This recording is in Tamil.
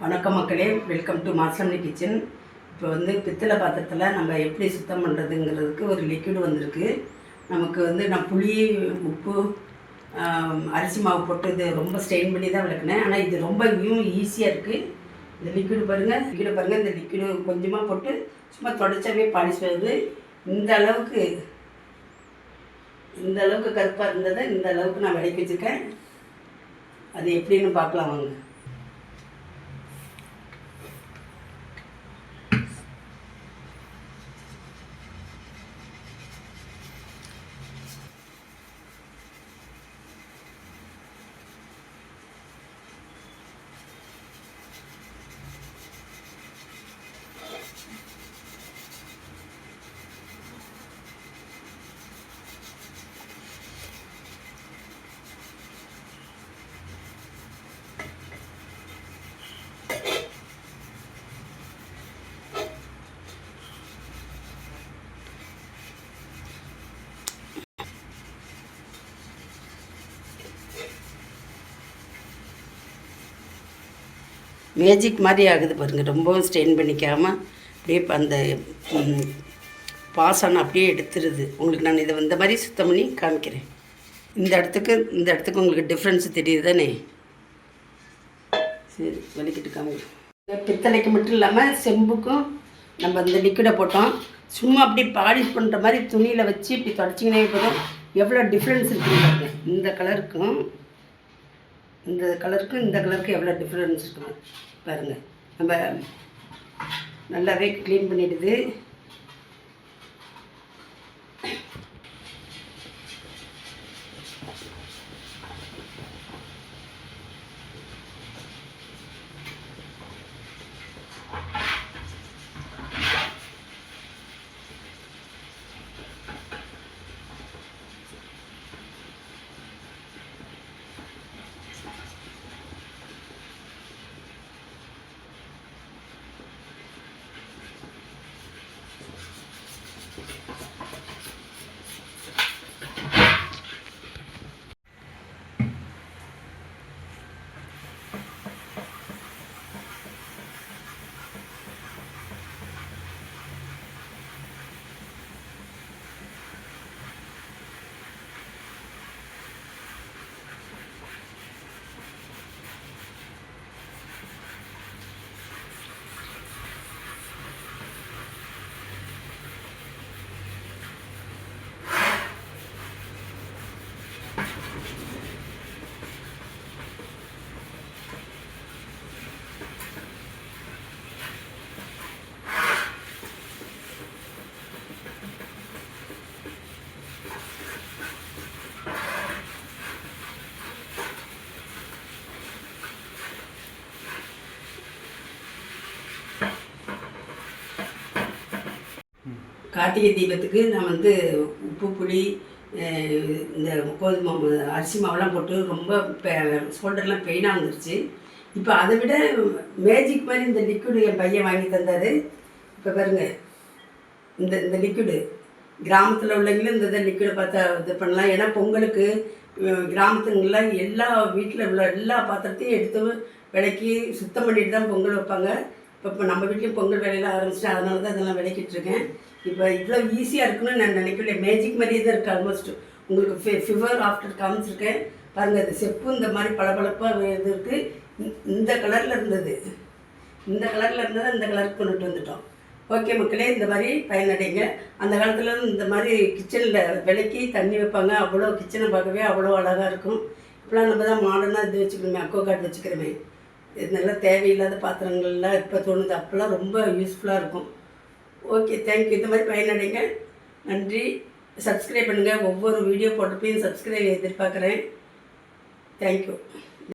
வணக்கம் மக்களே, வெல்கம் டு மாஸ்லம்னி கிச்சன். இப்போ வந்து பித்தளை பாத்திரத்தில் நம்ம எப்படி சுத்தம் பண்ணுறதுங்கிறதுக்கு ஒரு லிக்விட் வந்திருக்கு. நமக்கு வந்து நான் புளி, உப்பு, அரிசி மாவு போட்டு இது ரொம்ப ஸ்ட்ரெயின் பண்ணி தான் விளக்குனேன். ஆனால் இது ரொம்ப ஈஸியாக இருக்குது. இந்த லிக்விடு பாருங்கள், இந்த லிக்விடு கொஞ்சமாக போட்டு சும்மா தொடச்சாவே பாலிஷ் வருது. இந்த அளவுக்கு கருப்பாக இருந்ததை இந்த அளவுக்கு நான் விளக்கி வச்சுருக்கேன். அது எப்படின்னு பார்க்கலாம் வாங்க. மேஜிக் மாதிரி ஆகுது பாருங்கள். ரொம்பவும் ஸ்ட்ரெயின் பண்ணிக்காமல் அப்படியே அந்த பாசான அப்படியே எடுத்துருது. உங்களுக்கு நான் இதை இந்த மாதிரி சுத்தம் பண்ணி காமிக்கிறேன். இந்த இடத்துக்கு உங்களுக்கு டிஃப்ரென்ஸ் தெரியுது தானே? சரி, வலிக்கிட்டு காமிக்கிறேன். பித்தளைக்கு மட்டும் இல்லாமல் செம்புக்கும் நம்ம இந்த லிக்விடை போட்டோம். சும்மா அப்படி பாலிஷ் பண்ணுற மாதிரி துணியில் வச்சு இப்படி தொடச்சிங்கன்னே போதும். எவ்வளோ டிஃப்ரென்ஸ் இருக்குன்னு பாருங்கள். இந்த கலருக்கும் எவ்வளோ டிஃப்ரென்ஸ் இருக்குன்னு பாருங்கள். நம்ம நல்லாவே க்ளீன் பண்ணிடுது. கார்த்திகை தீபத்துக்கு நான் வந்து உப்பு, புளி, இந்த கோதுமை அரிசி மாவுலாம் போட்டு ரொம்ப ஷோல்டர்லாம் பெயினாக வந்துருச்சு. இப்போ அதை விட மேஜிக் மாதிரி இந்த லிக்விடு என் பையன் வாங்கி தந்தார். இப்போ பாருங்கள், இந்த லிக்விடு கிராமத்தில் உள்ளவங்களும் இந்த லிக்விடை பார்த்தா இது பண்ணலாம். ஏன்னா பொங்கலுக்கு கிராமத்துங்களில் எல்லா வீட்டில் உள்ள எல்லா பாத்திரத்தையும் எடுத்து விளக்கி சுத்தம் பண்ணிட்டு தான் பொங்கல் வைப்பாங்க. இப்போ நம்ம வீட்லேயும் பொங்கல் வேலையெல்லாம் ஆரம்பிச்சிட்டேன். அதனால தான் இதெல்லாம் விளக்கிட்டுருக்கேன். இப்போ இவ்வளோ ஈஸியாக இருக்குன்னு நான் நினைக்கல. மேஜிக் மாதிரியே தான் இருக்குது. ஆல்மோஸ்ட் உங்களுக்கு ஃபிவர் ஆஃப்டர் காமிச்சிருக்கேன் பாருங்கள். அது செப்பு இந்த மாதிரி பளபளப்பாக இது இருக்குது. இந்த கலரில் இருந்தது, இந்த கலருக்கு கொண்டுட்டு வந்துட்டோம். ஓகே மக்களே, இந்த மாதிரி பயனடைங்க. அந்த காலத்தில் இந்த மாதிரி கிச்சனில் விளக்கி தண்ணி வைப்பாங்க. அவ்வளோ கிச்சனை பார்க்கவே அவ்வளோ அழகாக இருக்கும். இப்போலாம் நம்ம தான் மாடர்னாக இது வச்சுக்கிறோமே, அக்கோ கார்டு வச்சுக்கிறோமே. இது நல்லா தேவையில்லாத பாத்திரங்கள்லாம் இப்போ தோணுது. அப்போல்லாம் ரொம்ப யூஸ்ஃபுல்லாக இருக்கும். Okay, thank you. இந்த மாதிரி பயனடைங்க. நன்றி. சப்ஸ்கிரைப் பண்ணுங்கள். ஒவ்வொரு வீடியோ போட்டப்பையும் சப்ஸ்கிரைப் எதிர்பார்க்குறேன். தேங்க்யூ.